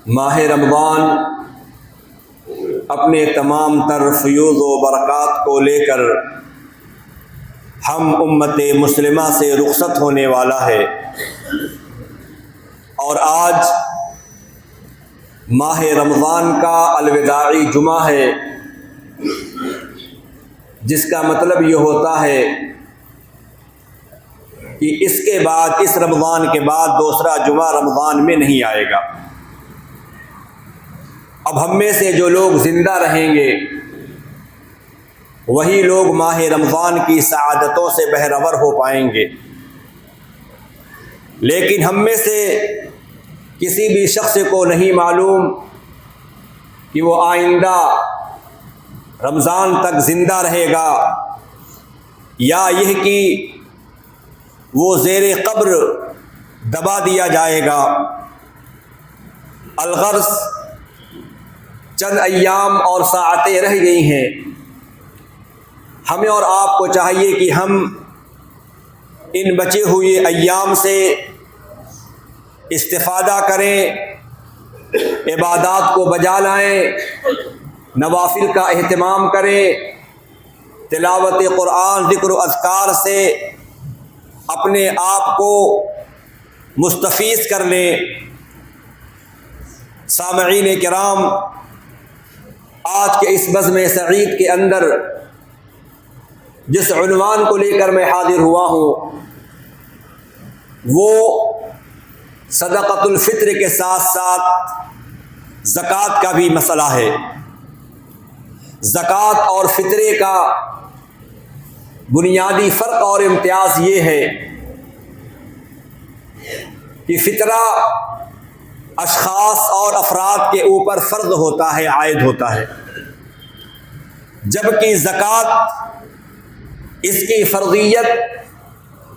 ماہ رمضان اپنے تمام تر فیوض و برکات کو لے کر ہم امت مسلمہ سے رخصت ہونے والا ہے، اور آج ماہ رمضان کا الوداعی جمعہ ہے، جس کا مطلب یہ ہوتا ہے کہ اس کے بعد، اس رمضان کے بعد دوسرا جمعہ رمضان میں نہیں آئے گا۔ اب ہم میں سے جو لوگ زندہ رہیں گے وہی لوگ ماہ رمضان کی سعادتوں سے بہرور ہو پائیں گے، لیکن ہم میں سے کسی بھی شخص کو نہیں معلوم کہ وہ آئندہ رمضان تک زندہ رہے گا یا یہ کہ وہ زیر قبر دبا دیا جائے گا۔ الغرض چند ایام اور ساعتیں رہ گئی ہیں، ہمیں اور آپ کو چاہیے کہ ہم ان بچے ہوئے ایام سے استفادہ کریں، عبادات کو بجا لائیں، نوافل کا اہتمام کریں، تلاوت قرآن، ذکر و اذکار سے اپنے آپ کو مستفیض کر لیں۔ سامعین کرام، آج کے اس بزم سعید کے اندر جس عنوان کو لے کر میں حاضر ہوا ہوں وہ صدقۃ الفطر کے ساتھ ساتھ زکوٰۃ کا بھی مسئلہ ہے۔ زکوٰۃ اور فطرے کا بنیادی فرق اور امتیاز یہ ہے کہ فطرہ اشخاص اور افراد کے اوپر فرض ہوتا ہے، عائد ہوتا ہے، جبکہ زکوٰۃ اس کی فرضیت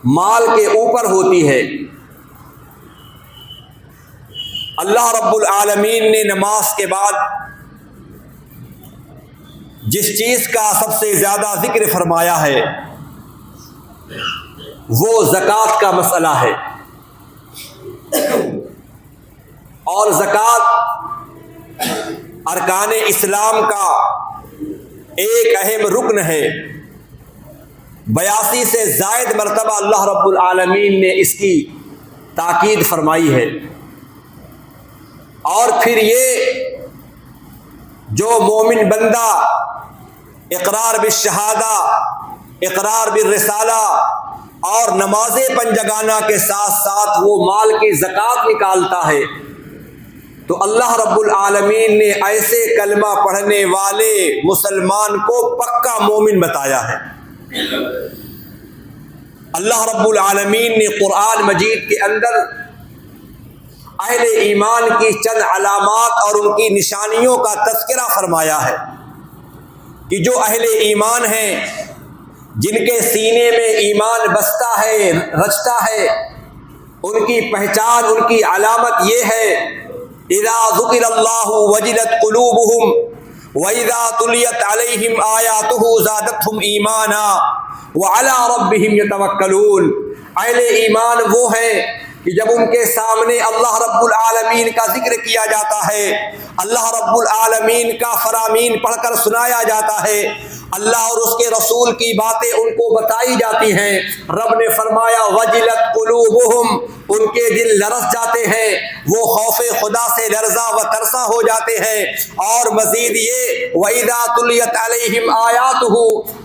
مال کے اوپر ہوتی ہے۔ اللہ رب العالمین نے نماز کے بعد جس چیز کا سب سے زیادہ ذکر فرمایا ہے وہ زکوٰۃ کا مسئلہ ہے، اور زکوٰۃ ارکان اسلام کا ایک اہم رکن ہے۔ 82 سے زائد مرتبہ اللہ رب العالمین نے اس کی تاکید فرمائی ہے، اور پھر یہ جو مومن بندہ اقرار بالشہادہ، اقرار بالرسالہ اور نماز پنجگانہ کے ساتھ ساتھ وہ مال کی زکوٰۃ نکالتا ہے تو اللہ رب العالمین نے ایسے کلمہ پڑھنے والے مسلمان کو پکا مومن بتایا ہے۔ اللہ رب العالمین نے قرآن مجید کے اندر اہل ایمان کی چند علامات اور ان کی نشانیوں کا تذکرہ فرمایا ہے کہ جو اہل ایمان ہیں، جن کے سینے میں ایمان بستا ہے، رچتا ہے، ان کی پہچان، ان کی علامت یہ ہے اذا ذکر اللہ وجلت قلوبہم وَإِذَا تُلِيَتْ عَلَيْهِمْ آيَاتُهُ زَادَتْهُمْ إِيمَانًا وَعَلَىٰ رَبِّهِمْ يَتَوَكَّلُونَ۔ اہل ایمان وہ ہیں کہ جب ان کے سامنے اللہ رب العالمین کا ذکر کیا جاتا ہے، اللہ رب العالمین کا فرامین پڑھ کر سنایا جاتا ہے، اللہ اور اس کے رسول کی باتیں ان کو بتائی جاتی ہیں، رب نے فرمایا وجلت قلوبہم، ان کے دل لرز جاتے ہیں، وہ خوف خدا سے لرزہ و ترسا ہو جاتے ہیں۔ اور مزید یہ وَإِذَا تُلِيَتْ عَلَيْهِمْ آيَاتُهُ،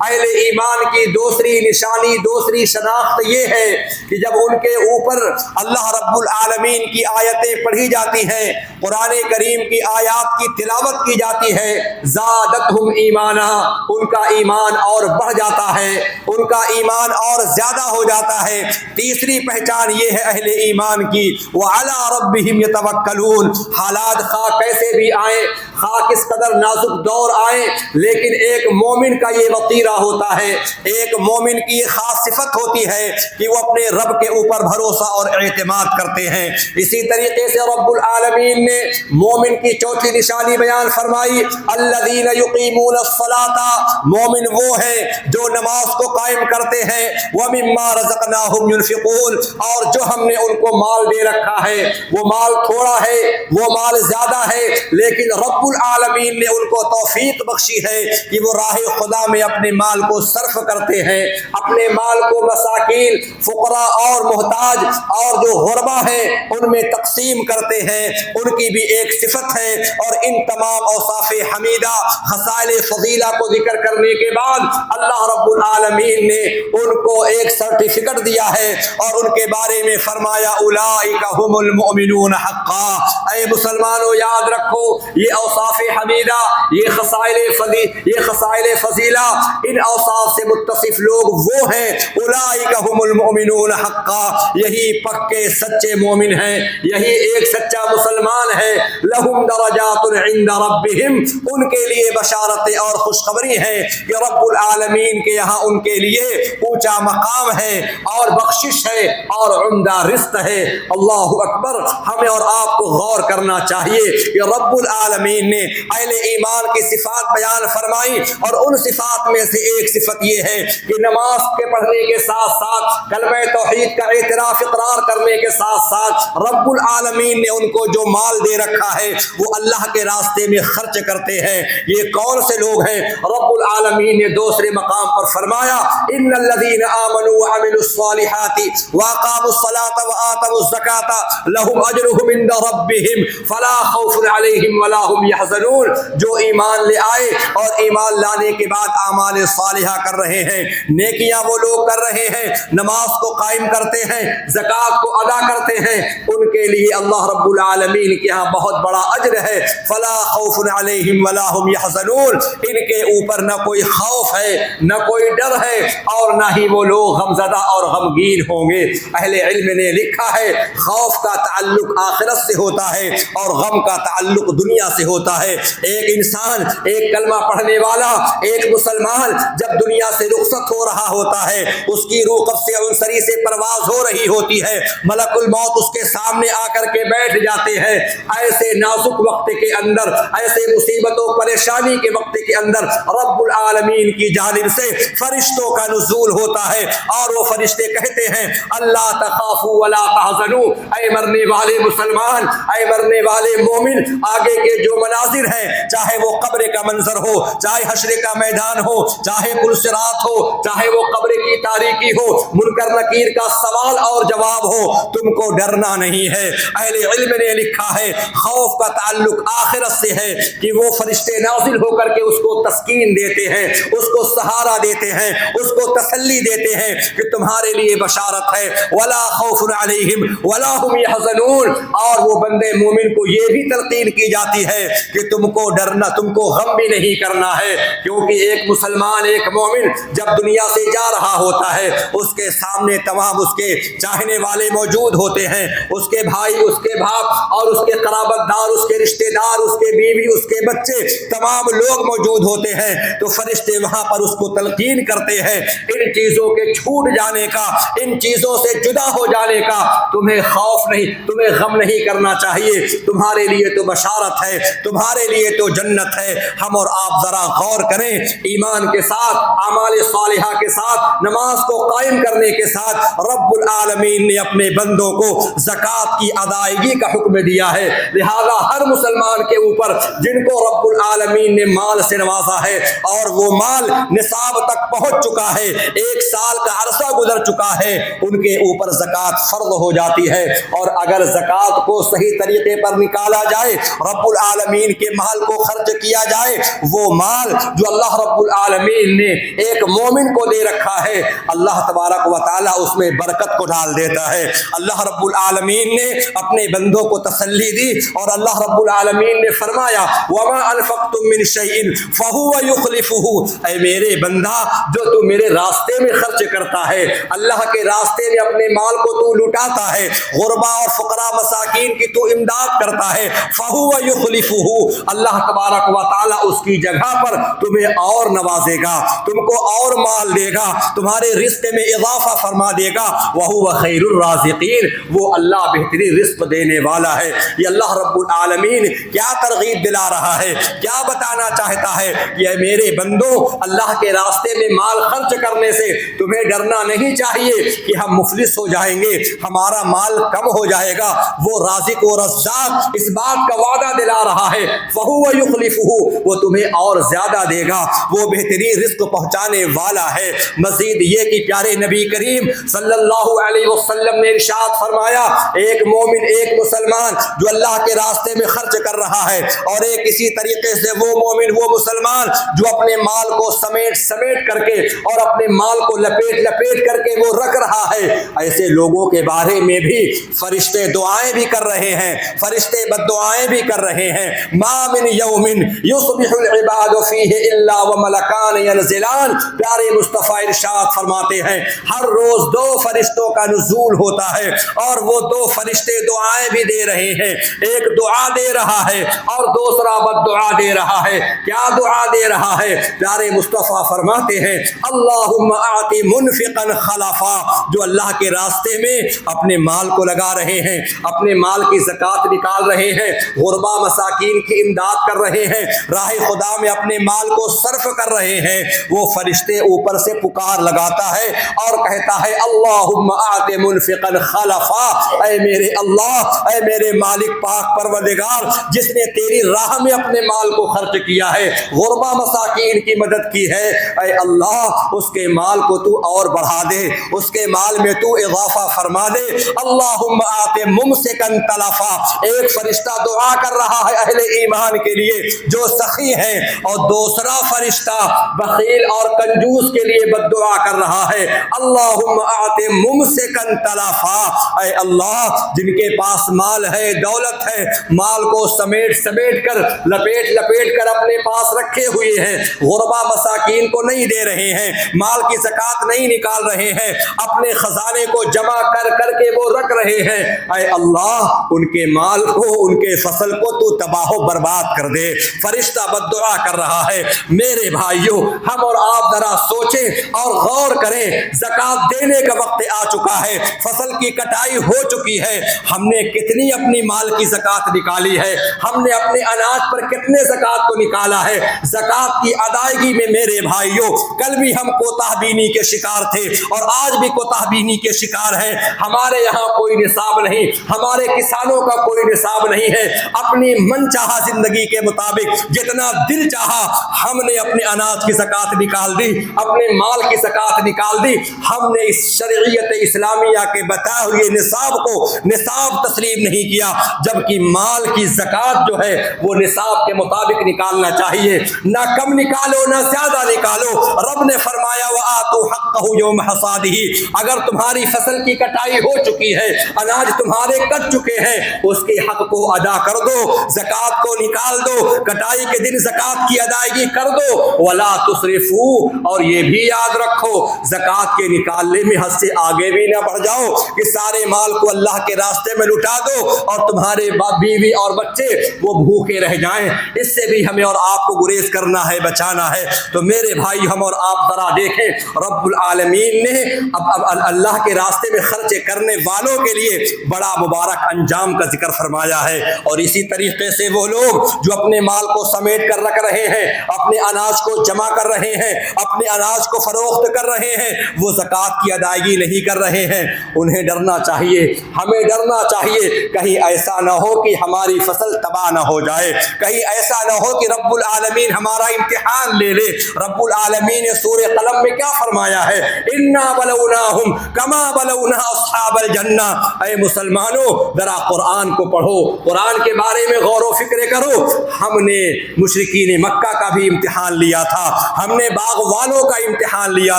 اہل ایمان کی دوسری نشانی، دوسری شناخت یہ ہے کہ جب ان کے اوپر اللہ رب العالمین کی آیتیں پڑھی جاتی ہیں، قرآن کریم کی آیات کی تلاوت کی جاتی ہے، زادتہم ایمانا، ان کا ایمان اور بڑھ جاتا ہے، ان کا ایمان اور زیادہ ہو جاتا ہے۔ تیسری پہچان یہ ہے اہل ایمان کی وَعَلَىٰ رَبِّهِمْ يَتَوَكَّلُونَ، حالات خواہ کیسے بھی آئیں، خواہ کس قدر نازک دور آئے، لیکن ایک مومن کا یہ وطیرہ ہوتا ہے، ایک مومن کی یہ خاص صفت ہوتی ہے کہ وہ اپنے رب کے اوپر بھروسہ اور اعتماد کرتے ہیں۔ اسی طریقے سے رب العالمین نے مومن کی چوتھی نشانی بیان فرمائی، الذین یقیمون الصلاۃ، مومن وہ ہیں جو نماز کو قائم کرتے ہیں، ومما رزقناہم ينفقون، اور جو ہم نے ان کو مال دے رکھا ہے، وہ مال تھوڑا ہے، وہ مال زیادہ ہے، لیکن رب العالمین نے ان کو توفیق بخشی ہے کہ وہ راہ خدا میں اپنے مال کو صرف کرتے ہیں، اپنے مال کو مساکین، فقراء اور محتاج اور جو غربا ہیں ان میں تقسیم کرتے ہیں، ان کی بھی ایک صفت ہے۔ اور ان تمام اوصاف حمیدہ، خصائل فضیلہ کو ذکر کرنے کے بعد اللہ رب العالمین نے ان کو ایک سرٹیفکیٹ دیا ہے اور ان کے بارے میں فرمایا اولئک هم المؤمنون حقا۔ اے مسلمانوں یاد رکھو، یہ اوصاف حمیدہ، یہ خصائل فضیلہ، ان اوصاف سے متصف لوگ وہ ہیں، اولئک هم المؤمنون حقا، یہی پکے سچے مومن ہیں، یہی ایک سچا مسلمان ہے۔ لہم درجات عند ربہم، ان کے لیے بشارتیں اور خوشخبری ہے کہ رب العالمین کے یہاں ان کے لیے اونچا مقام ہے اور بخشش ہے اور عمدہ رزق ہے۔ اللہ اکبر، ہمیں اور آپ کو غور کرنا چاہیے کہ رب العالمین نے اہل ایمان کی صفات بیان فرمائی، اور ان صفات میں سے ایک صفت یہ ہے کہ نماز کے پڑھنے کے ساتھ ساتھ کلمہ توحید کا اعتراف اقرار کرنے کے ساتھ ساتھ رب العالمین نے ان کو جو مال دے رکھا ہے وہ اللہ کے راستے میں خرچ کرتے ہیں۔ یہ کون سے لوگ ہیں؟ رب العالمین نے دوسرے مقام پر فرمایا ان الذین آمنوا وعملوا الصالحات واقاموا الصلاة وآتوا الزکاة لهم اجرهم عند ربهم فلا خوف علیہم ولا هم يحزنون، جو ایمان لے آئے اور ایمان لانے کے بعد اعمال صالحہ کر رہے ہیں، نیکیاں وہ لوگ کر رہے ہیں، نماز کو قائم کرتے ہیں، زکوٰۃ کو ادا کرتے ہیں، ان کے لیے اللہ رب العالمین کے ہاں بہت بڑا اجر ہے۔ فلا خوف علیہم ولا هم يحزنون، ان کے اوپر نہ کوئی خوف ہے، نہ کوئی ڈر ہے، اور نہ ہی وہ لوگ غمزدہ اور غمگین ہوں گے۔ اہل علم نے لکھا ہے خوف کا تعلق آخرت سے ہوتا ہے اور غم کا تعلق دنیا سے ہوتا ہے۔ ایک انسان، ایک کلمہ پڑھنے والا، ایک مسلمان جب دنیا سے رخصت ہو رہا ہوتا ہے، اس کی روح قبض عنصری سے پرواز ہو رہی ہوتی ہے، ملک الموت اس کے سامنے آ کر کے بیٹھ جاتے ہیں۔ ایسے نازک وقت کے اندر، ایسے مصیبتوں پریشانی کے وقت کے اندر رب العالمین کی جانب سے فرشتوں کا نزول ہوتا ہے، اور وہ فرشتے کہتے ہیں اللہ تخافوا ولا تحزنوا، اے مرنے والے مسلمان، اے مرنے والے مومن، آگے کے جو مناظر ہیں، چاہے وہ قبر کا منظر ہو، چاہے حشر کا میدان ہو، چاہے پل صراط ہو، چاہے وہ قبر کی تاریکی ہو، منکر نکیر کا سوال اور جواب ہو، تم کو ڈرنا نہیں ہے۔ اہل علم نے لکھا ہے خوف کا تعلق آخرت سے ہے کہ وہ فرشتے نازل ہو کر کے اس کو تسکین دیتے ہیں، اس کو سہارا دیتے ہیں، اس کو تسلی دیتے ہیں کہ تمہارے لیے بشارت ہے، ولا خوف علیہم ولا هم يحزنون، اور وہ بندے مومن کو یہ بھی تلقین کی جاتی ہے کہ تم کو ڈرنا، تم کو غم بھی نہیں کرنا ہے، کیونکہ ایک مسلمان، ایک مومن جب دنیا سے جا رہا ہوتا ہے، اس کے سامنے تمام اس کے چاہنے والے موجود ہوتے ہیں، اس کے بھائی، اس کے باپ اور اس کے قرابت دار، اس کے رشتہ دار، اس کے بیوی، اس کے بچے، تمام لوگ موجود ہوتے ہیں، تو فرشتے وہاں پر اس کو تلقین کرتے ہیں ان چیزوں کے چھوٹ جانے کا، ان چیزوں سے جدا ہو جانے کا تمہیں خوف نہیں، تمہیں غم نہیں کرنا چاہیے، تمہارے لیے تو بشارت ہے، تمہارے لیے تو جنت ہے۔ ہم اور آپ ذرا غور کریں، ایمان کے ساتھ، اعمال صالحہ کے ساتھ، نماز کو قائم کرنے کے ساتھ رب العالمین نے اپنے بندوں کو زکوٰۃ کی ادائیگی کا حکم دیا ہے، لہذا ہر مسلمان کے اوپر جن کو رب العالمین نے مال سے نوازا ہے اور وہ مال نصاب تک پہنچ چکا ہے، 1 سال کا عرصہ گزر چکا ہے، ان کے اوپر زکوٰۃ فرض ہو جاتی ہے۔ اور اگر زکوٰۃ کو صحیح طریقے پر نکالا جائے، رب العالمین کے مال کو خرچ کیا جائے، وہ مال جو اللہ رب العالمین نے ایک مومن کو دے رکھا ہے، اللہ تبارک و تعالیٰ اس میں برکت کو ڈال دیتا ہے۔ اللہ رب العالمین نے اپنے بندوں کو تسلی دی اور اللہ رب العالمین نے فرمایا وَمَا أَنفَقْتُم مِّن شَيْءٍ فَهُوَ يُخْلِفُهُ، اے میرے بندہ جو تو میرے راستے میں خرچ کرتا ہے، اللہ کے راستے میں اپنے مال کو تو لٹاتا ہے، غربا اور فقراء مساکین کی تو امداد کرتا ہے، فَهُوَ يُخْلِفُهُ، اللہ تبارک و تعالیٰ اس کی جگہ پر تمہیں اور نوازے گا، تم کو اور مال دے گا، تمہارے رزق میں اضافہ فرما دے گا۔ وَهُوَ خَيْرُ الرَّازِقِينَ، وہ اللہ بہترین رزق دینے والا ہے۔ یہ اللہ رب العالمین کیا ترغیب دلا رہا ہے، کیا بتانا چاہتا ہے کہ اے میرے بندو، اللہ کے راستے میں مال خرچ کرنے سے تمہیں ڈرنا نہیں چاہیے کہ ہم مفلس ہو جائیں گے، ہمارا مال کم ہو جائے گا۔ وہ رازق و رزاق اس بات کا وعدہ دلا رہا ہے، فَهُوَ يُخْلِفُهُ، وہ تمہیں اور زیادہ دے گا، وہ بہترین رزق پہنچانے والا ہے۔ مزید یہ کہ پیارے نبی کریم صلی اللہ علیہ وسلم نے ارشاد فرمایا، ایک مومن، ایک مسلمان جو اللہ کے راستے میں خرچ کر رہا ہے، اور ایک اسی طریقے سے وہ مومن، وہ مسلمان جو اپنے مال کو سمیٹ کر کے اور اپنے مال کو لپیٹ کر کے وہ رکھ رہا ہے، ایسے لوگوں کے بارے میں بھی فرشتے دعائیں بھی کر رہے ہیں، فرشتے بد دعائیں بھی کر رہے ہیں۔ ما من یوم یصبح العباد فیہ الا وملکان ینزلان، پیارے مصطفیٰ ارشاد فرماتے ہیں ہر روز دو فرشتوں کا نزول ہوتا ہے، اور وہ دو فرشتے دعائیں بھی دے رہے ہیں، ایک دعا دے رہا ہے اور دوسرا بد دعا دے رہا ہے۔ کیا دعا دے رہا ہے؟ پیارے مصطفیٰ فرماتے ہیں اللہم اعط منفقا خلفا، جو اللہ کے راستے میں اپنے مال کو لگا رہے ہیں، اپنے مال کی زکوٰۃ نکال رہے ہیں، غربا مساکین کی امداد کر رہے ہیں، راہ خدا میں اپنے مال کو صرف کر رہے ہیں، وہ فرشتے اوپر سے پکار لگاتا ہے اور کہتا ہے اللہم اعط منفقا خلفا، اے میرے اللہ، اے میرے مالک پاک پروردگار، جس نے تیری راہ میں اپنے مال کو خرچ کیا ہے، غربا مساکین کی مدد کی ہے، اے اللہ اس کے مال کو تو اور بڑھا دے، اس کے مال میں تو اضافہ فرما دے۔ اللہم آت ممسکا تلفا، ایک فرشتہ دعا کر رہا ہے اہل ایمان کے لیے جو سخی ہیں، اور دوسرا فرشتہ بخیل اور کنجوس کے لیے بد دعا کر رہا ہے اللہم آت ممسکا تلفا، اے اللہ جن کے پاس مال ہے، دولت ہے، مال کو سمیٹ کر لپیٹ کر اپنے پاس رکھے ہوئے ہیں، غربا مساکین کو نہیں دے رہے ہیں، مال کی زکوٰۃ نہیں نکال رہے ہیں، اپنے خزانے کو جمع کر کے وہ رکھ رہے ہیں، اے اللہ ان کے مال کو، ان کے فصل کو تو تباہ و برباد کر دے۔ فرشتہ بد دعا کر رہا ہے۔ میرے بھائیوں، ہم اور آپ ذرا سوچیں اور غور کریں، زکوٰۃ دینے کا وقت آ چکا ہے، فصل کی کٹائی ہو چکی ہے، ہم نے کتنی اپنی مال کی زکوٰۃ نکالی ہے، ہم نے اپنے اناج پر کتنے زکوٰۃ کو نکالا ہے۔ زکوٰۃ کی ادائیگی میں میرے بھائیوں کل بھی ہم کوتاہ بینی کے شکار تھے اور آج بھی کوتاہ بینی کے شکار ہیں۔ ہمارے یہاں کوئی نصاب نہیں، ہمارے کسانوں کا کوئی نصاب نہیں ہے، اپنی من چاہا زندگی کے مطابق جتنا دل چاہا ہم نے اپنے اناج کی زکوٰۃ نکال دی، اپنے مال کی زکوٰۃ نکال دی۔ ہم نے اس شریعت اسلامیہ کے بتائے ہوئے نصاب کو نصاب تسلیم نہیں کیا، جبکہ مال کی زکوٰۃ جو ہے وہ نصاب کے مطابق نکالنا چاہیے، نہ کم نکالو نہ زیادہ نکالو۔ رب نے فرمایا وَآتُوا حَقَّهُ يَوْمَ حَصَادِهِ، اگر تمہاری فصل کی کٹائی ہو چکی ہے، اناج تمہارے کٹ چکے ہیں، اس کے حق کو ادا کر دو، زکوٰۃ کو نکال دو، کٹائی کے دن زکوٰۃ کی ادائیگی کر دو۔ وَلَا تُسْرِفُوا، اور یہ بھی یاد رکھو زکوٰۃ کے نکالنے میں حد سے آگے بھی نہ بڑھ جاؤ کہ سارے مال کو اللہ کے راستے میں لٹا دو اور تمہارے بیوی اور بچے وہ بھوکے رہ جائیں، اس سے بھی ہمیں اور آپ کو گریز کرنا ہے، بچانا ہے۔ تو میرے بھائی ہم اور آپ ذرا دیکھیں، رب العالمین نے اب اللہ کے راستے میں خرچ کرنے والوں کے لیے بڑا مبارک انجام کا ذکر فرمایا ہے، اور اسی طریقے سے وہ لوگ جو اپنے مال کو سمیٹ کر رکھ رہے ہیں، اپنے اناج کو جمع کر رہے ہیں، اپنے اناج کو فروخت کر رہے ہیں، وہ زکوٰۃ کی ادائیگی نہیں کر رہے ہیں، انہیں ڈرنا چاہیے، ہمیں ڈرنا چاہیے، کہیں ایسا نہ ہو کہ ہماری فصل تباہ نہ ہو جائے، کہیں ایسا نہ ہو کہ رب العالمین ہمارا امتحان لے لے۔ رب العالمین نے سورہ قلم میں کیا فرمایا ہے؟ انا بلوناہم کما بلونا اصحاب الجنہ۔ اے مسلمانوں ذرا قرآن کو پڑھو، قرآن کے بارے میں غور و فکر کرو۔ ہم نے مشرکین مکہ کا بھی امتحان لیا تھا، ہم نے باغ والوں کا امتحان لیا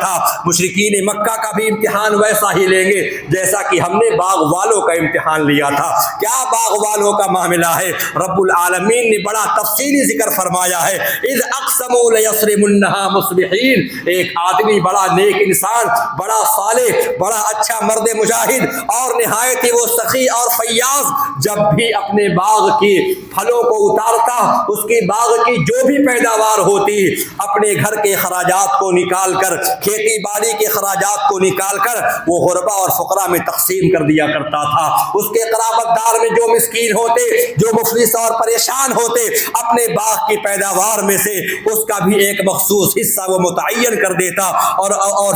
تھا، مشرکین مکہ کا بھی امتحان ویسا ہی لیں گے جیسا کہ ہم نے باغ والوں کا امتحان لیا تھا۔ کیا باغ والوں کا معاملہ ہے؟ رب العالمین نے بڑا تفصیلی ذکر فرمایا ہے، اذ اقسموا لیصرمنها مصبحین، ایک آدمی بڑا نیک انسان، بڑا صالح، بڑا اچھا مرد مجاہد اور نہایت ہی وہ سخی اور فیاض، جب بھی اپنے باغ کی پھلوں کو اتارتا، اس کی باغ کی جو بھی پیداوار ہوتی اپنے گھر کے خراجات کو نکال کر، کھیتی باڑی کے خراجات کو نکال کر وہ غربا اور فقراء میں تقسیم کر دیا کرتا تھا۔ اس کے قرابت دار میں جو مسکین ہوتے، جو مفلس اور پریشان ہوتے، اپنے باغ کی پیداوار میں سے اس کا بھی ایک مخصوص حصہ وہ متعین کر دیتا اور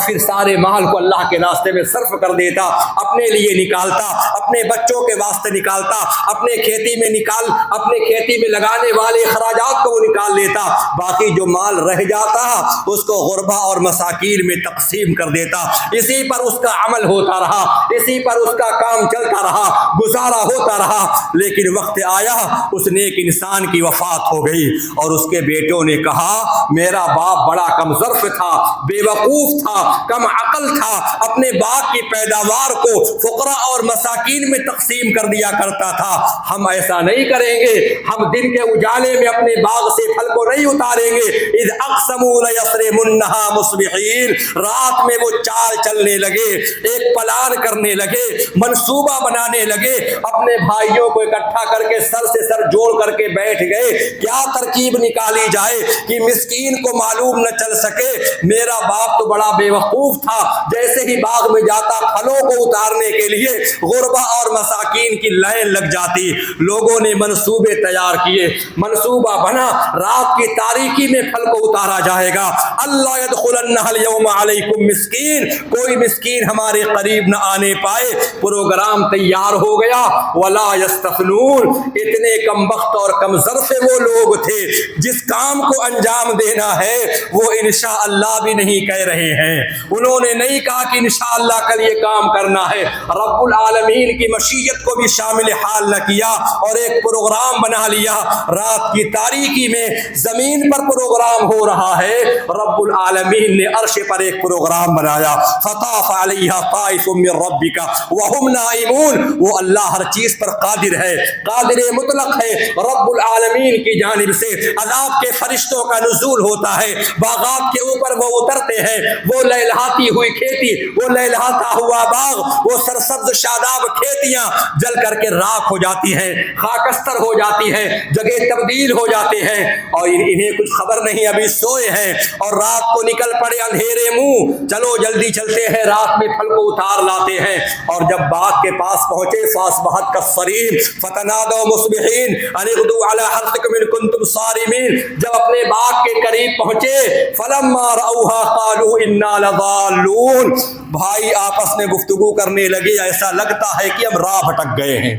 پھر سارے مال کو اللہ کے راستے میں صرف کر دیتا، اپنے لیے نکالتا، اپنے بچوں کے واسطے نکالتا، اپنے کھیتی میں لگانے والے اخراجات کو وہ نکال لیتا، باقی جو مال رہ جاتا اس کو غربا اور مساکین میں تقسیم کر دیتا۔ اسی پر اس کا عمل ہوتا رہا، اسی پر اس کا کام چلتا رہا، گزارا ہوتا رہا۔ لیکن وقت آیا اس نیک انسان کی وفات ہو گئی اور اس کے بیٹوں نے کہا میرا باپ بڑا کم ظرف تھا، بے وقوف تھا، کم عقل تھا، اپنے باغ کی پیداوار کو فقراء اور مساکین میں تقسیم کر دیا کرتا تھا، ہم ایسا نہیں کریں گے، ہم دن کے اجالے میں اپنے باغ سے پھل کو نہیں اتاریں گے۔ اذ اقسموا لیصرمنها مصبحین، رات میں وہ چال چلنے لگے، ایک پلان کرنے لگے، منصوبہ بنانے لگے، اپنے بھائیوں کو اکٹھا کر کے سر سے سر جوڑ کر کے بیٹھ گئے، کیا ترکیب نکالی جائے کہ مسکین کو معلوم نہ چل سکے میرا باپ تو بڑا بے وقوف تھا، جیسے ہی باغ میں جاتا پھلوں کو اتارنے کے لیے غربا اور مساکین کی لائن لگ جاتی۔ لوگوں نے منصوبے تیار کیے، منصوبہ بنا، رات کی تاریکی میں پھل کو اتارا جائے گا، اللہ يدخلنها اليوم علیکم مسکین، کوئی مسکین ہمارے قریب نہ آنے پائے۔ پروگرام تیار ہو گیا، ولا یستثنون، اتنے کم وقت اور کم ظرف وہ لوگ تھے جس کام کو انجام دینا ہے وہ انشاءاللہ بھی نہیں کہہ رہے ہیں، انہوں نے نہیں کہا کہ انشاءاللہ کل یہ کام کرنا ہے، رب العالمین کی مشیت کو بھی شامل حال نہ کیا اور ایک پروگرام بنا لیا۔ رات کی تاریکی میں زمین پر پروگرام ہو رہا ہے، رب العالمین نے عرش پر ایک پروگرام بنایا، فطاف علیہا طائف من ربک وہم نائمون، وہ اللہ ہر چیز پر قادر ہے، قادر مطلق ہے، رب العالمین کی جانب سے عذاب کے فرشتوں کا نزول ہوتا ہے، باغات کے اوپر وہ اترتے ہیں، وہ لہلہاتی ہوئی کھیتی، وہ لہلہاتا ہوا باغ، وہ سرسبز شاداب کھیتیاں جل کر کے راکھ ہو جاتی ہیں، خاکستر ہو جاتی ہیں، جگہ تبدیل ہو جاتے ہیں، اور انہیں کچھ خبر نہیں، ابھی سوئے ہیں اور رات کو نکل پڑے اندھیرے منہ، چلو جلدی چلتے ہیں، رات میں پھل کو اتار لاتے ہیں، اور جب باغ کے پاس پہنچے فاصبحت کالصریم فتنادوا مصبحین ان اغدوا علی حرثکم ان کنتم صارمین، جب اپنے باغ کے قریب پہنچے فلما رأوها قالوا انا لضالون، بھائی آپس میں گفتگو کرنے لگے، ایسا لگتا ہے کہ ہم راہ بھٹک گئے ہیں،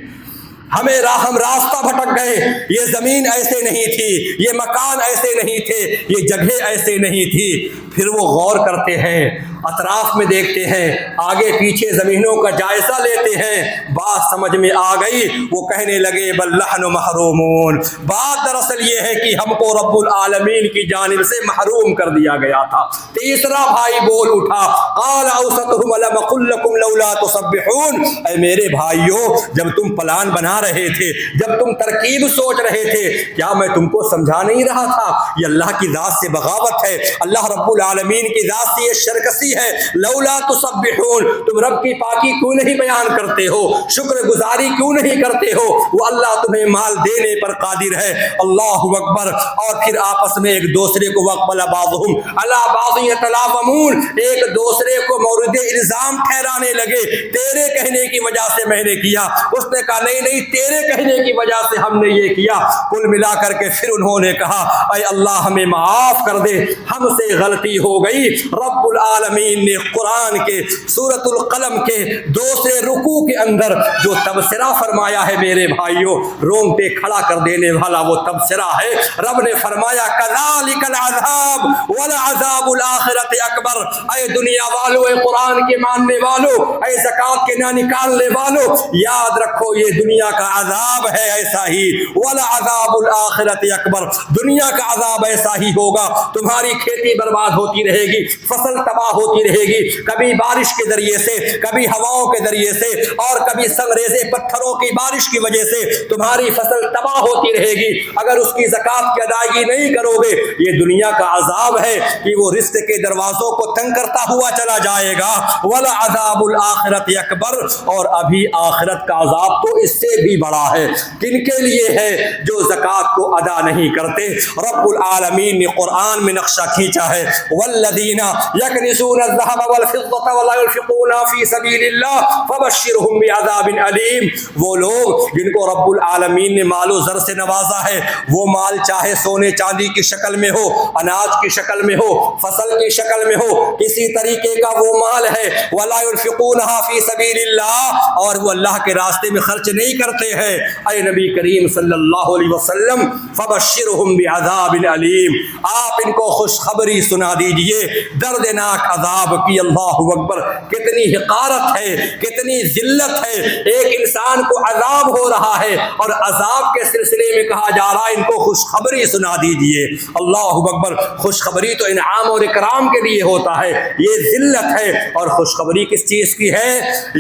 ہم راستہ بھٹک گئے، یہ زمین ایسے نہیں تھی، یہ مکان ایسے نہیں تھے، یہ جگہ ایسے نہیں تھی۔ پھر وہ غور کرتے ہیں، اطراف میں دیکھتے ہیں، آگے پیچھے زمینوں کا جائزہ لیتے ہیں، بات سمجھ میں آ گئی، وہ کہنے لگے بل نحن محرومون، بات دراصل یہ ہے کہ ہم کو رب العالمین کی جانب سے محروم کر دیا گیا تھا۔ تیسرا بھائی بول اٹھا، قال اوسطهم الم قل لكم لولا تسبحون، اے میرے بھائیو، جب تم پلان بنا رہے تھے، جب تم ترکیب سوچ رہے تھے، کیا میں تم کو سمجھا نہیں رہا تھا یہ اللہ کی ذات سے بغاوت ہے، اللہ رب العالمین کی ذات سے یہ شرکسی ہے، لولا تسبحون، تم رب کی پاکی کیوں نہیں بیان کرتے ہو، شکر گزاری کیوں نہیں کرتے ہو، وہ اللہ تمہیں مال دینے پر قادر ہے، اللہ اکبر۔ اور پھر آپس میں ایک دوسرے کو وقبل بعضهم علی بعض یتلاومون، ایک دوسرے کو مورد الزام ٹھہرانے لگے، تیرے کہنے کی وجہ سے میں نے کیا، اس نے کہا نہیں تیرے کہنے کی وجہ سے ہم نے یہ کیا، کل ملا کر کے پھر انہوں نے کہا اے اللہ ہمیں معاف کر دے، ہم سے غلطی ہو گئی۔ رب العالمین نے قرآن کے سورۃ القلم کے دوسرے رکوع کے اندر جو تبصرہ فرمایا ہے میرے بھائیوں، رونگٹے کھڑا کر دینے والا وہ تبصرہ ہے، رب نے فرمایا کذالک العذاب ولعذاب الآخرۃ اکبر، اے دنیا والو، اے قرآن کے ماننے والو، اے زکوٰۃ کے نہ نکالنے والو، یاد رکھو یہ دنیا کا عذاب ہے ایسا ہی، ولعذاب الآخرۃ اکبر، دنیا کا عذاب ایسا ہی ہوگا، تمہاری کھیتی برباد ہوتی رہے گی، فصل تباہ ہوتی ہوتی رہے گی، کبھی بارش کے ذریعے سے، کبھی ہواؤں کے ذریعے سے، اور کبھی سنگریزے پتھروں کی بارش کی وجہ سے تمہاری فصل تباہ ہوتی رہے گی اگر اس کی زکوٰۃ کی ادائیگی نہیں کرو گے۔ یہ دنیا کا عذاب ہے کہ وہ رزق کے دروازوں کو تنگ کرتا ہوا چلا جائے گا۔ وَلَعَذَابُ الْآخِرَةِ أَكْبَرُ، اور ابھی آخرت کا عذاب تو اس سے بھی بڑا ہے۔ کن کے لیے ہے؟ جو زکوٰۃ کو ادا نہیں کرتے۔ رب العالمین نے قرآن میں نقشہ کھینچا ہے، وَالَّذِينَ يَكْنِزُونَ الذَّهَبَ وَالْفِضَّةَ وَلَا يُنْفِقُونَهَا فِي سَبِيلِ اللَّهِ فَبَشِّرْهُم بِعَذَابٍ أَلِيمٍ۔ وہ لوگ جن کو رب العالمین نے مال و زر سے نوازا ہے، وہ مال چاہے سونے چاندی کی شکل میں ہو، اناج کی شکل میں ہو، فصل کی شکل میں ہو، کسی طریقے کا وہ مال ہے، وَلَا يُنْفِقُونَهَا فِي سَبِيلِ اللَّهِ، اور وہ اللہ کے راستے میں خرچ نہیں کرتے ہیں۔ اے نبی کریم صلی اللہ علیہ وسلم، فَبَشِّرْهُم بِعَذَابٍ أَلِيمٍ، آپ ان کو خوشخبری سنا دیجئے دردناک عذاب کی۔ اللہ اکبر، کتنی حقارت ہے، کتنی ذلت ہے، ایک انسان کو عذاب ہو رہا ہے اور عذاب کے سلسلے میں کہا جا رہا ہے ان کو خوشخبری سنا دیجئے۔ اللہ اکبر، خوشخبری تو انعام اور اکرام کے لیے ہوتا ہے، یہ ذلت ہے۔ اور خوشخبری کس چیز کی ہے؟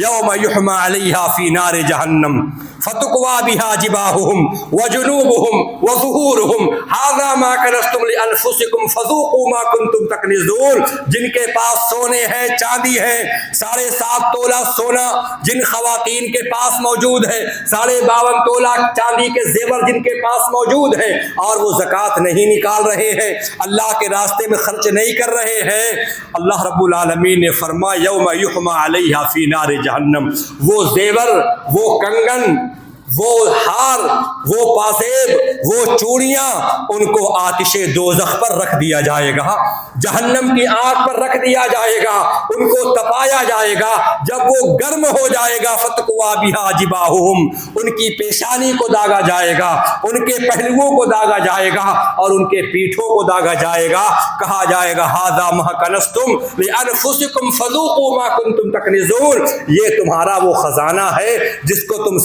یوم یحمى علیہا فی نار جہنم فتقوی بہا جباہہم وجنوبہم وظہورہم ھذا ما کنزتم لانفسکم فذوقوا ما کنتم تکنزون۔ جن کے پاس سونے ہیں، چاندی ہے، 7.5 تولہ سونا جن خواتین کے پاس موجود ہے، 52.5 تولہ چاندی کے زیور جن کے پاس موجود ہے، اور وہ زکوٰۃ نہیں نکال رہے ہیں، اللہ کے راستے میں خرچ نہیں کر رہے ہیں، اللہ رب العالمین نے فرمایا یوم یحمى علیہا فی نار جہنم، وہ زیور، وہ کنگن، وہ ہار، وہ پاسیب، وہ چوڑیاں، ان کو آتش دوزخ پر رکھ دیا جائے گا، جہنم کی آگ پر رکھ دیا جائے گا، ان کو تپایا جائے گا۔ جب وہ گرم ہو جائے گا فتقوی بہا جباہہم، ان کی پیشانی کو داغا جائے گا، ان کے پہلوؤں کو داغا جائے گا، اور ان کے پیٹھوں کو داغا جائے گا، کہا جائے گا ھذا ما کنزتم لانفسکم فذوقوا ما کنتم تکنزون، یہ تمہارا وہ خزانہ ہے جس کو تم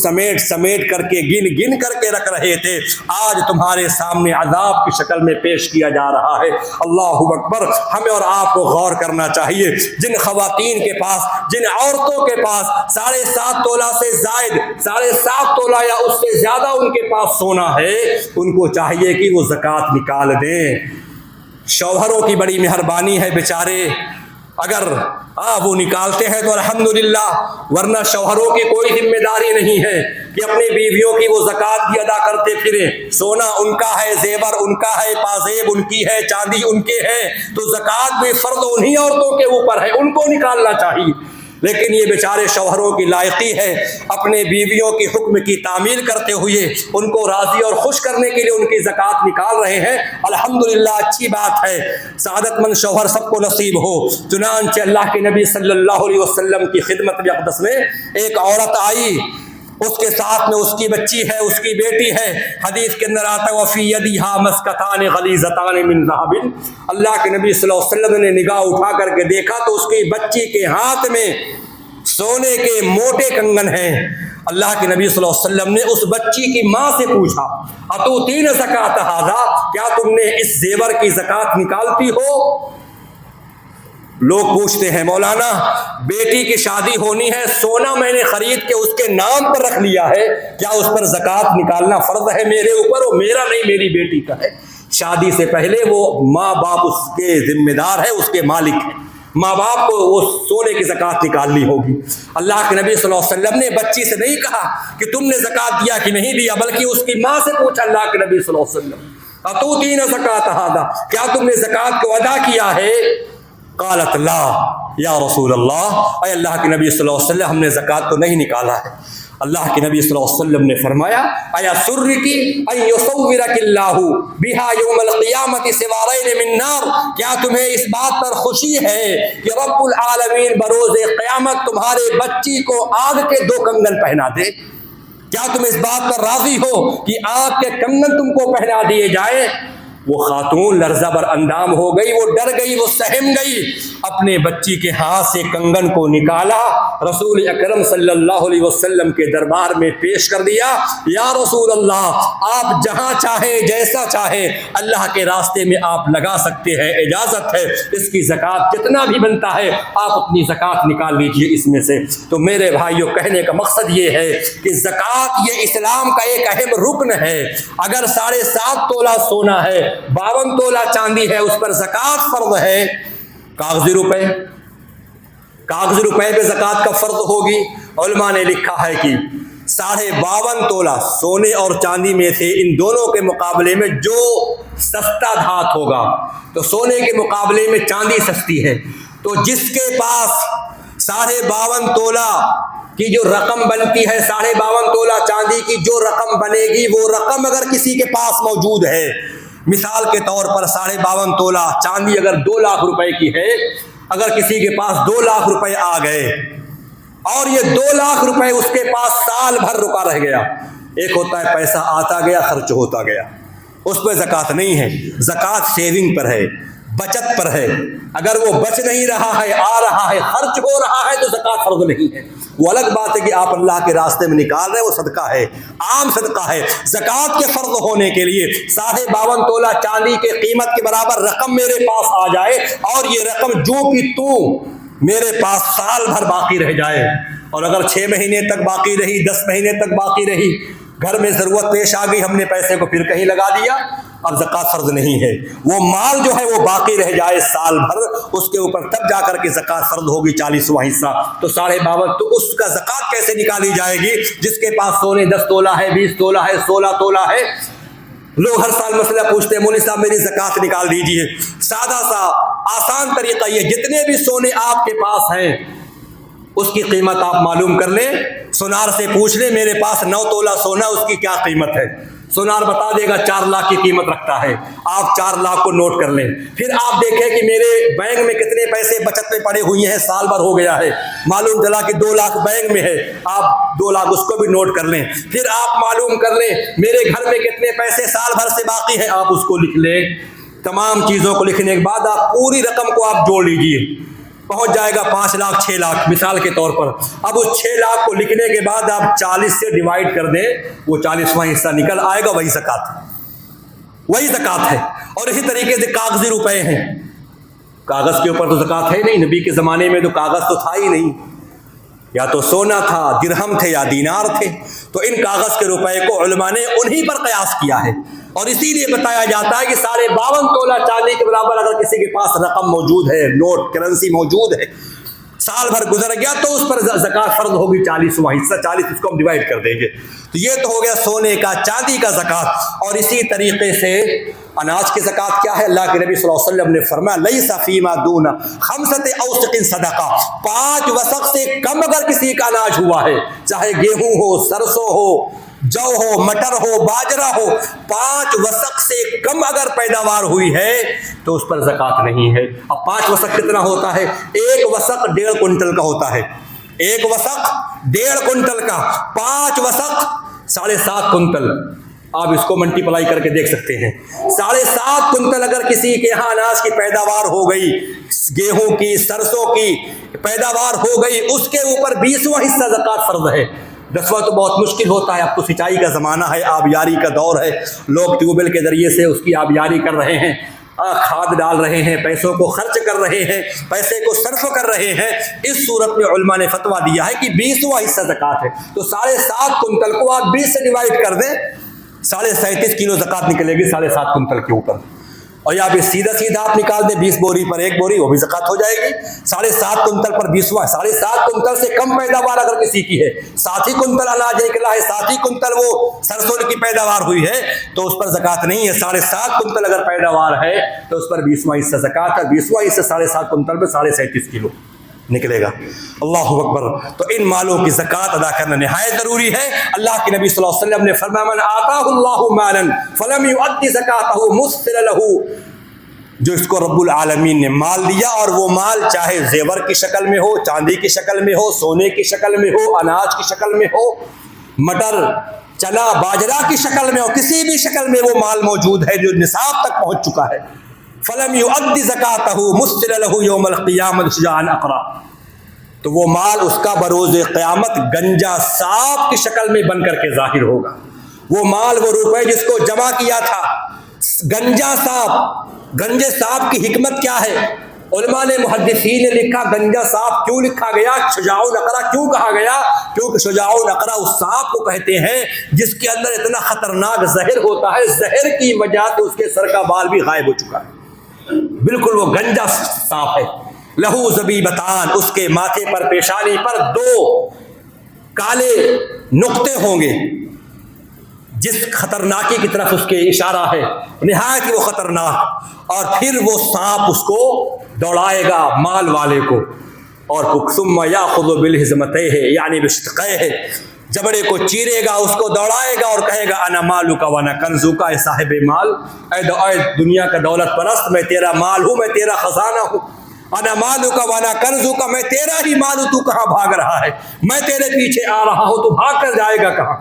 سمیٹ کر کے گن کر کے رکھ رہے تھے، آج تمہارے سامنے عذاب کی شکل میں پیش کیا جا رہا ہے۔ اللہ اکبر، ہمیں اور آپ کو غور کرنا چاہیے، جن خواتین کے پاس، جن عورتوں کے پاس 7.5 تولہ سے زائد، 7.5 تولہ یا اس سے زیادہ ان کے پاس سونا ہے، ان کو چاہیے کہ وہ زکوٰۃ نکال دیں۔ شوہروں کی بڑی مہربانی ہے بیچارے، اگر وہ نکالتے ہیں تو الحمدللہ، ورنہ شوہروں کی کوئی ذمہ داری نہیں ہے کہ اپنی بیویوں کی وہ زکوٰۃ بھی ادا کرتے پھریں۔ سونا ان کا ہے، زیور ان کا ہے، پازیب ان کی ہے، چاندی ان کے ہے، تو زکوٰۃ بھی فرض انہی عورتوں کے اوپر ہے، ان کو نکالنا چاہیے۔ لیکن یہ بیچارے شوہروں کی لائقی ہے اپنے بیویوں کی حکم کی تعمیل کرتے ہوئے ان کو راضی اور خوش کرنے کے لیے ان کی زکوٰۃ نکال رہے ہیں، الحمدللہ، اچھی بات ہے، سعادت مند شوہر سب کو نصیب ہو۔ چنانچہ اللہ کے نبی صلی اللہ علیہ وسلم کی خدمت اقدس میں ایک عورت آئی، اس کے ساتھ میں اس کی بچی ہے، اس کی بیٹی ہے، حدیث کے اندر آتا ہے وفی یدیھا مسکتان غلیظتان من ذہب، اللہ کے نبی صلی اللہ علیہ وسلم نے نگاہ اٹھا کر کے دیکھا تو اس کی بچی کے ہاتھ میں سونے کے موٹے کنگن ہیں۔ اللہ کے نبی صلی اللہ علیہ وسلم نے اس بچی کی ماں سے پوچھا اتؤتین زکاۃ ھذا، کیا تم نے اس زیور کی زکوٰۃ نکالتی ہو؟ لوگ پوچھتے ہیں مولانا بیٹی کی شادی ہونی ہے، سونا میں نے خرید کے اس کے نام پر رکھ لیا ہے، کیا اس پر زکوٰۃ نکالنا فرض ہے میرے اوپر؟ وہ میرا نہیں، میری بیٹی کا ہے۔ شادی سے پہلے وہ ماں باپ اس کے ذمہ دار ہے، اس کے مالک ہے، ماں باپ کو وہ سونے کی زکوٰۃ نکالنی ہوگی۔ اللہ کے نبی صلی اللہ علیہ وسلم نے بچی سے نہیں کہا کہ تم نے زکوٰۃ دیا کہ نہیں دیا، بلکہ اس کی ماں سے پوچھا اللہ کے نبی صلی اللہ علیہ وسلم اتؤتین زکاۃ ھذا، کیا تم نے زکوٰۃ کو ادا کیا ہے؟ قالت لا یا رسول اللہ، اے اللہ کے نبی صلی اللہ علیہ وسلم ہم نے زکوٰۃ تو نہیں نکالا ہے۔ اللہ کے نبی صلی اللہ علیہ وسلم نے فرمایا ایا سرکی ان یصورک اللہ بہا یوم القیامت سوارین من نار، کیا تمہیں اس بات پر خوشی ہے کہ رب العالمین بروز قیامت تمہارے بچی کو آگ کے 2 کنگن پہنا دے؟ کیا تم اس بات پر راضی ہو کہ آگ کے کنگن تم کو پہنا دیے جائیں؟ وہ خاتون لرزہ بر اندام ہو گئی، وہ ڈر گئی، وہ سہم گئی، اپنے بچی کے ہاتھ سے کنگن کو نکالا، رسول اکرم صلی اللہ علیہ وسلم کے دربار میں پیش کر دیا۔ یا رسول اللہ، آپ جہاں چاہیں جیسا چاہیں اللہ کے راستے میں آپ لگا سکتے ہیں، اجازت ہے، اس کی زکوٰۃ جتنا بھی بنتا ہے آپ اپنی زکوٰۃ نکال لیجئے اس میں سے۔ تو میرے بھائیوں، کہنے کا مقصد یہ ہے کہ زکوٰۃ یہ اسلام کا ایک اہم رکن ہے۔ اگر 7.5 تولہ سونا ہے، 52 تولہ چاندی ہے، اس پر زکوٰۃ فرض ہے۔ کاغذی روپے پہ زکوٰۃ کا فرض ہوگی۔ علماء نے لکھا ہے کہ 52.5 تولہ سونے اور چاندی میں سے ان دونوں کے مقابلے میں جو سستا دھات ہوگا، تو سونے کے مقابلے میں چاندی سستی ہے، تو جس کے پاس 52.5 تولہ کی جو رقم بنتی ہے، 52.5 تولہ چاندی کی جو رقم بنے گی، وہ رقم اگر کسی کے پاس موجود ہے، مثال کے طور پر 52.5 تولہ چاندی اگر 2 لاکھ روپے کی ہے، اگر کسی کے پاس 2 لاکھ روپے آ گئے اور یہ 2 لاکھ روپے اس کے پاس سال بھر رکا رہ گیا، ایک ہوتا ہے پیسہ آتا گیا خرچ ہوتا گیا، اس پہ زکوٰۃ نہیں ہے، زکوٰۃ سیونگ پر ہے، بچت پر ہے۔ اگر وہ بچ نہیں رہا ہے، آ رہا ہے، خرچ ہو رہا ہے، تو زکوٰۃ فرض نہیں ہے۔ وہ الگ بات ہے کہ آپ اللہ کے راستے میں نکال رہے ہیں، وہ صدقہ ہے، عام صدقہ ہے۔ زکوٰۃ کے فرض ہونے کے لیے 52.5 تولہ چاندی کے قیمت کے برابر رقم میرے پاس آ جائے، اور یہ رقم جو کی تو میرے پاس سال بھر باقی رہ جائے، اور اگر 6 مہینے تک باقی رہی، 10 مہینے تک باقی رہی، گھر میں ضرورت پیش آ گئی، ہم نے پیسے کو پھر کہیں لگا دیا، اب زکوٰۃ فرض نہیں ہے۔ وہ مال جو ہے وہ باقی رہ جائے سال بھر، اس کے اوپر تب جا کر کے زکوٰۃ فرض ہوگی 40واں حصہ۔ تو 52.5 تو اس کا زکوٰۃ کیسے نکالی جائے گی؟ جس کے پاس سونے 10 تولہ ہے، 20 تولہ ہے، 16 تولہ ہے، لوگ ہر سال مسئلہ پوچھتے ہیں، مولوی صاحب میری زکوٰۃ نکال دیجئے۔ سادہ سا آسان طریقہ یہ، جتنے بھی سونے آپ کے پاس ہیں اس کی قیمت آپ معلوم کر لیں، سونار سے پوچھ لیں میرے پاس 9 تولہ سونا، اس کی کیا قیمت ہے، سونار بتا دے گا 4 لاکھ کی قیمت رکھتا ہے، آپ 4 لاکھ کو نوٹ کر لیں۔ پھر آپ دیکھیں کہ میرے بینک میں کتنے پیسے بچت میں پڑے ہوئے ہیں، سال بھر ہو گیا ہے، معلوم چلا کہ 2 لاکھ بینک میں ہے، آپ 2 لاکھ اس کو بھی نوٹ کر لیں۔ پھر آپ معلوم کر لیں میرے گھر میں کتنے پیسے سال بھر سے باقی ہیں، آپ اس کو لکھ لیں۔ تمام چیزوں کو لکھنے کے بعد آپ پوری رقم کو آپ جوڑ لیجئے، پہنچ جائے گا 5 لاکھ 6 لاکھ مثال کے طور پر۔ اب اس 6 لاکھ کو لکھنے کے بعد آپ 40 سے ڈیوائڈ کر دیں، وہ 40واں حصہ نکل آئے گا، وہی زکوٰۃ ہے۔ اور اسی طریقے سے کاغذی روپے ہیں، کاغذ کے اوپر تو زکوٰۃ ہے نہیں، نبی کے زمانے میں تو کاغذ تو تھا ہی نہیں، یا تو سونا تھا، درہم تھے یا دینار تھے، تو ان کاغذ کے روپے کو علماء نے انہی پر قیاس کیا ہے، اور اسی لیے بتایا جاتا ہے کہ 52.5 تولہ چاندی کے برابر اگر کسی کے پاس رقم موجود ہے، نوٹ کرنسی موجود ہے، سال بھر گزر گیا تو اس پر زکوٰۃ فرض ہوگی 40واں حصہ، 40 اس کو ہم ڈیوائڈ کر دیں گے۔ تو یہ تو ہو گیا سونے کا، چاندی کا زکوٰۃ۔ اور اسی طریقے سے اناج کی زکوٰۃ کیا ہے؟ اللہ کے نبی صلی اللہ علیہ وسلم نے فرمایا لیس فیما دون 5 اوسق صدقہ، 5 وسق سے کم اگر کسی کا اناج ہوا ہے، چاہے گیہوں ہو، سرسوں ہو، جو ہو، مٹر ہو، باجرہ ہو، 5 وسق سے کم اگر پیداوار ہوئی ہے تو اس پر زکوٰۃ نہیں ہے۔ اب 5 وسق کتنا ہوتا ہے؟ 1 وسق 1.5 کنٹل کا ہوتا ہے، 1 وسق 1.5 کنٹل کا، 5 وسق 7.5 کنٹل۔ آپ اس کو ملٹیپلائی کر کے دیکھ سکتے ہیں، 7.5 کنٹل اگر کسی کے یہاں اناج کی پیداوار ہو گئی، گیہوں کی، سرسوں کی پیداوار ہو گئی، اس کے اوپر 20واں حصہ زکوٰۃ فرض ہے۔ 10واں تو بہت مشکل ہوتا ہے، اب تو سینچائی کا زمانہ ہے، آبیاری کا دور ہے، لوگ ٹیوب ویل کے ذریعے سے اس کی آبیاری کر رہے ہیں، کھاد ڈال رہے ہیں، پیسوں کو خرچ کر رہے ہیں، پیسے کو صرف کر رہے ہیں۔ اس صورت میں علماء نے فتویٰ دیا ہے کہ 20واں حصہ زکوٰۃ ہے، تو 7.5 کنٹل کو آپ 20 سے ڈیوائڈ کر دیں، 37.5 کلو زکوٰۃ نکلے گی 7.5 کنٹل کے اوپر۔ اور یا پھر سیدھا آپ نکال دیں 20 بوری پر 1 بوری، وہ بھی زکوٰۃ ہو جائے گی۔ 7.5 کنٹل پر 20واں، 7.5 کنٹل سے کم پیداوار اگر کسی کی ہے، 7 ہی کنٹل اناج نکلا ہے، 7 ہی کنٹل وہ سرسوں کی پیداوار ہوئی ہے، تو اس پر زکوٰۃ نہیں ہے۔ 7.5 کنٹل اگر پیداوار ہے تو اس پر 20واں حصہ زکوٰۃ ہے، 20واں حصہ 7.5 کنٹل میں 37.5 کلو نکلے گا۔ اللہ اکبر۔ تو ان مالوں کی زکوٰۃ ادا کرنا نہایت ضروری ہے۔ اللہ کے نبی صلی اللہ علیہ وسلم نے فرمایا من آتاہ اللہ مالا فلم یؤد زکاتہ مثل لہ، جو اس کو رب العالمین نے مال دیا، اور وہ مال چاہے زیور کی شکل میں ہو، چاندی کی شکل میں ہو، سونے کی شکل میں ہو، اناج کی شکل میں ہو، مٹر، چنا باجرہ کی شکل میں اور کسی بھی شکل میں وہ مال موجود ہے جو نصاب تک پہنچ چکا ہے، فلم یؤدی زکاتہ مثل لہ یوم القیامۃ شجاعا اقرا، تو وہ مال اس کا بروز قیامت گنجا سانپ کی شکل میں بن کر کے ظاہر ہوگا۔ وہ مال، وہ روپے جس کو جمع کیا تھا، گنجا سانپ، گنجے سانپ کی حکمت کیا ہے؟ علماء نے، محدثین نے لکھا گنجا سانپ کیوں لکھا گیا، شجاع الاقرا کیوں کہا گیا؟ کیونکہ شجاع الاقرا اس سانپ کو کہتے ہیں جس کے اندر اتنا خطرناک زہر ہوتا ہے، زہر کی وجہ سے اس کے سر کا بال بھی غائب ہو چکا ہے، بالکل وہ گنجا سانپ ہے۔ لہو زبیبتان، اس کے ماتھے پر، پیشانی پر 2 کالے نقطے ہوں گے، جس خطرناکی کی طرف اس کے اشارہ ہے، نہایت وہ خطرناک، اور پھر وہ سانپ اس کو دوڑائے گا مال والے کو، اور ثم یاخذ بالحزمتیہ یعنی بشقیہ، جبڑے کو چیرے گا، اس کو دوڑائے گا اور کہے گا انا مالک وانا کنزک، اے صاحب مال، اے دنیا کا دولت پرست، میں تیرا مال ہوں، میں تیرا خزانہ ہوں، انا مالک وانا کنزک، میں تیرا ہی مال ہوں، تو کہاں بھاگ رہا ہے؟ میں تیرے پیچھے آ رہا ہوں، تو بھاگ کر جائے گا کہاں؟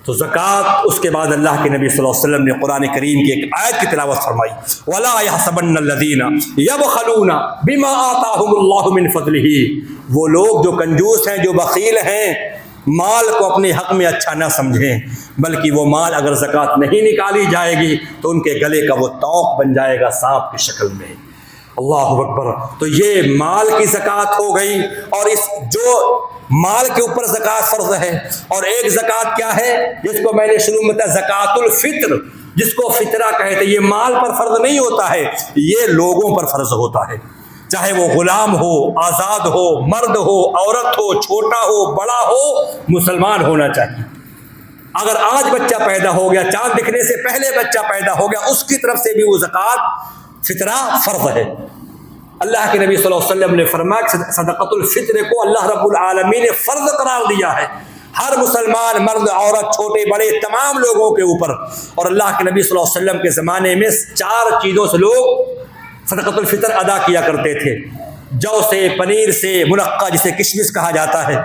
تو زکوٰۃ، اس کے بعد اللہ کے نبی صلی اللہ علیہ وسلم نے قرآن کریم کی ایک آیت کی تلاوت فرمائی، وَلَا يَحْسَبَنَّ الَّذِينَ يَبْخَلُونَ بِمَا آتَاهُمُ اللَّهُ مِنْ فَضْلِهِ، وہ لوگ جو کنجوس ہیں، جو بخیل ہیں، مال کو اپنے حق میں اچھا نہ سمجھیں، بلکہ وہ مال اگر زکوٰۃ نہیں نکالی جائے گی تو ان کے گلے کا وہ طوق بن جائے گا سانپ کی شکل میں۔ اللہ اکبر۔ تو یہ مال کی زکوٰۃ ہو گئی، اور اس جو مال کے اوپر زکوٰۃ فرض ہے، اور ایک زکوٰۃ کیا ہے جس کو میں نے شروع میں بتایا، زکوٰۃ الفطر، جس کو فطرہ کہتے ہیں۔ یہ مال پر فرض نہیں ہوتا ہے، یہ لوگوں پر فرض ہوتا ہے، چاہے وہ غلام ہو، آزاد ہو، مرد ہو، عورت ہو، چھوٹا ہو، بڑا ہو، مسلمان ہونا چاہیے۔ اگر آج بچہ پیدا ہو گیا، چاند دکھنے سے پہلے بچہ پیدا ہو گیا، اس کی طرف سے بھی وہ زکوٰۃ فطرہ فرض ہے۔ اللہ کے نبی صلی اللہ علیہ وسلم نے فرمایا کہ صدقۃ الفطر کو اللہ رب العالمین نے فرض قرار دیا ہے، ہر مسلمان، مرد، عورت، چھوٹے بڑے، تمام لوگوں کے اوپر۔ اور اللہ کے نبی صلی اللہ علیہ وسلم کے زمانے میں 4 چیزوں سے لوگ صدقۃ الفطر ادا کیا کرتے تھے، جو سے، پنیر سے، منقع جسے کشمش کہا جاتا ہے،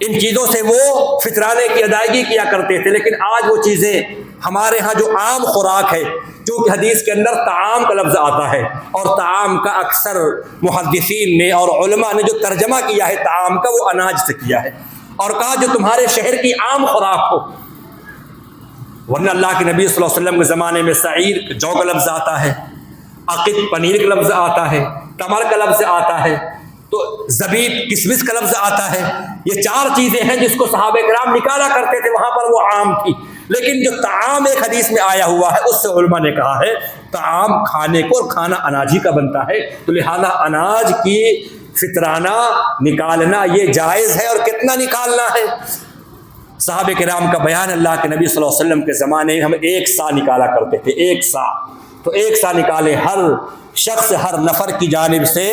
ان چیزوں سے وہ فطرانے کی ادائیگی کیا کرتے تھے۔ لیکن آج وہ چیزیں ہمارے ہاں جو عام خوراک ہے، چونکہ حدیث کے اندر طعام کا لفظ آتا ہے، اور طعام کا اکثر محدثین نے اور علماء نے جو ترجمہ کیا ہے طعام کا، وہ اناج سے کیا ہے، اور کہا جو تمہارے شہر کی عام خوراک ہو، ورنہ اللہ کے نبی صلی اللہ علیہ وسلم کے زمانے میں سعیر جو کا لفظ آتا ہے، عقد پنیر کا لفظ آتا ہے، تمر کا لفظ آتا ہے، تو زبیب کسمس کا لفظ آتا ہے۔ یہ 4 چیزیں ہیں جس کو صحابہ کرام نکالا کرتے تھے، وہاں پر وہ عام تھی۔ لیکن جو طعام ایک حدیث میں آیا ہوا ہے، اس سے علماء نے کہا ہے طعام کھانے کو، اور کھانا اناج ہی کا بنتا ہے، تو لہذا اناج کی فطرانہ نکالنا یہ جائز ہے۔ اور کتنا نکالنا ہے؟ صحابہ کرام کا بیان، اللہ کے نبی صلی اللہ علیہ وسلم کے زمانے میں ہم 1 سا نکالا کرتے تھے، 1 سا، تو 1 سا نکالے، ہر شخص، ہر نفر کی جانب سے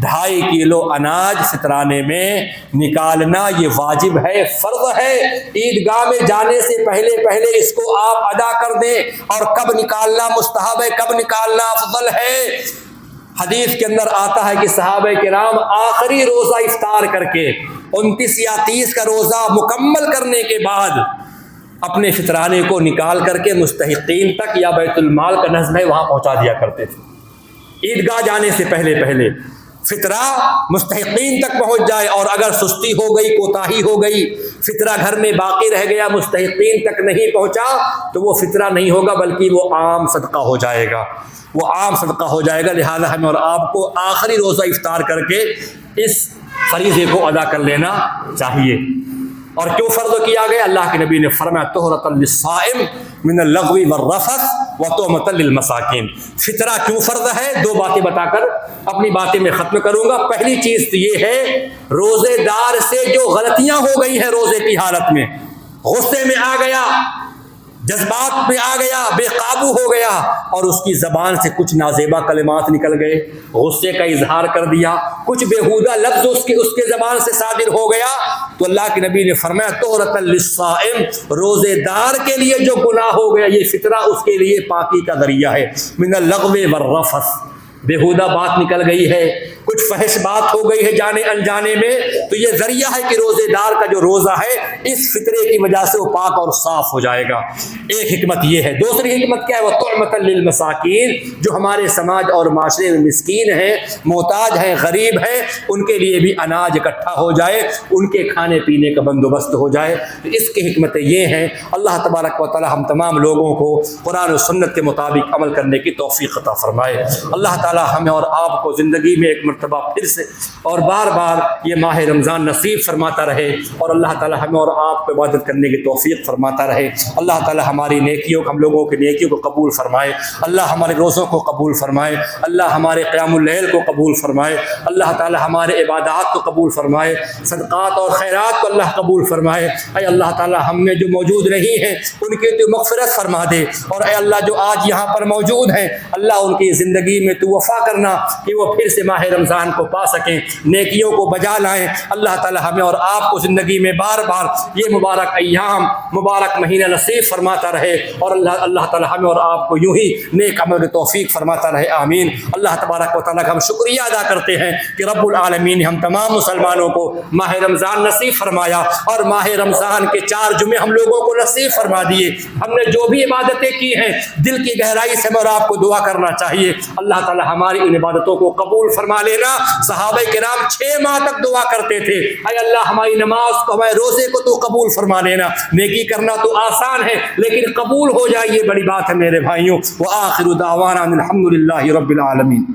2.5 کلو اناج فطرانے میں نکالنا یہ واجب ہے، فرض ہے۔ عیدگاہ میں جانے سے پہلے اس کو آپ ادا کر دیں، اور کب نکالنا مستحب ہے، کب نکالنا افضل ہے، حدیث کے اندر آتا ہے کہ صحابہ کرام آخری روزہ افطار کر کے 29 یا 30 کا روزہ مکمل کرنے کے بعد اپنے فطرانے کو نکال کر کے مستحقین تک، یا بیت المال کا نظم ہے وہاں پہنچا دیا کرتے تھے۔ عیدگاہ جانے سے پہلے فطرہ مستحقین تک پہنچ جائے، اور اگر سستی ہو گئی، کوتاہی ہو گئی، فطرہ گھر میں باقی رہ گیا، مستحقین تک نہیں پہنچا، تو وہ فطرہ نہیں ہوگا، بلکہ وہ عام صدقہ ہو جائے گا، وہ عام صدقہ ہو جائے گا۔ لہذا ہمیں اور آپ کو آخری روزہ افطار کر کے اس فریضے کو ادا کر لینا چاہیے۔ اور کیوں فرض کیا گیا؟ اللہ کے نبی نے فرمایا طہرۃ للصائم من اللغو والرفث وطعمۃ للمساکین۔ فطرہ کیوں فرض ہے؟ 2 باتیں بتا کر اپنی باتیں میں ختم کروں گا۔ پہلی چیز تو یہ ہے، روزے دار سے جو غلطیاں ہو گئی ہیں روزے کی حالت میں، غصے میں آ گیا، جذبات میں آ گیا، بے قابو ہو گیا، اور اس کی زبان سے کچھ نازیبا کلمات نکل گئے، غصے کا اظہار کر دیا، کچھ بےہودہ لفظ اس کے زبان سے صادر ہو گیا، تو اللہ کے نبی نے فرمایا طہرۃ للصائم، روزے دار کے لیے جو گناہ ہو گیا یہ فطرہ اس کے لیے پاکی کا ذریعہ ہے۔ من اللغو والرفث، بےہودہ بات نکل گئی ہے، کچھ فحش بات ہو گئی ہے جانے انجانے میں تو یہ ذریعہ ہے کہ روزے دار کا جو روزہ ہے اس فطرے کی وجہ سے وہ پاک اور صاف ہو جائے گا. ایک حکمت یہ ہے. دوسری حکمت کیا ہے؟ وہ طعمۃ للمساکین، جو ہمارے سماج اور معاشرے میں مسکین ہیں، محتاج ہیں، غریب ہیں، ان کے لیے بھی اناج اکٹھا ہو جائے، ان کے کھانے پینے کا بندوبست ہو جائے. تو اس کی حکمتیں یہ ہیں. اللہ تبارک و تعالی ہم تمام لوگوں کو قرآن و سنت کے مطابق عمل کرنے کی توفیق عطا فرمائے. اللہ تعالی ہمیں اور آپ کو زندگی میں ایک مرتبہ پھر سے اور بار بار یہ ماہ رمضان نصیب فرماتا رہے، اور اللہ تعالی ہمیں اور آپ کو عبادت کرنے کی توفیق فرماتا رہے. اللہ تعالی ہماری نیکیوں، ہم لوگوں کی نیکیوں کو قبول فرمائے. اللہ ہمارے روزوں کو قبول فرمائے. اللہ ہمارے قیام اللیل کو قبول فرمائے. اللہ تعالی ہمارے عبادات کو قبول فرمائے. صدقات اور خیرات کو اللہ قبول فرمائے. اے اللہ تعالی ہم میں جو موجود نہیں ہیں ان کی تو مغفرت فرما دے، اور اے اللہ جو آج یہاں پر موجود ہیں اللہ ان کی زندگی میں تو وفا کرنا کہ وہ پھر سے ماہ رمضان کو پا سکیں، نیکیوں کو بجا لائیں. اللہ تعالی ہمیں اور آپ کو زندگی میں بار بار یہ مبارک ایام، مبارک مہینہ نصیب فرماتا رہے، اور اللہ تعالی ہمیں اور آپ کو یوں ہی نیک عمل توفیق فرماتا رہے. آمین. اللہ تبارک و تعالیٰ کا ہم شکریہ ادا کرتے ہیں کہ رب العالمین نے ہم تمام مسلمانوں کو ماہ رمضان نصیب فرمایا، اور ماہ رمضان کے 4 جمعے ہم لوگوں کو نصیب فرما دیے. ہم نے جو بھی عبادتیں کی ہیں دل کی گہرائی سے اور آپ کو دعا کرنا چاہیے اللہ تعالی ہماری ان عبادتوں کو قبول فرما لینا. صحابہ کرام 6 ماہ تک دعا کرتے تھے، اے اللہ ہماری نماز کو، ہمارے روزے کو تو قبول فرما لینا. نیکی کرنا تو آسان ہے لیکن قبول ہو جائے یہ بڑی بات ہے میرے بھائیوں. وآخر دعوانا الحمد للہ رب العالمین.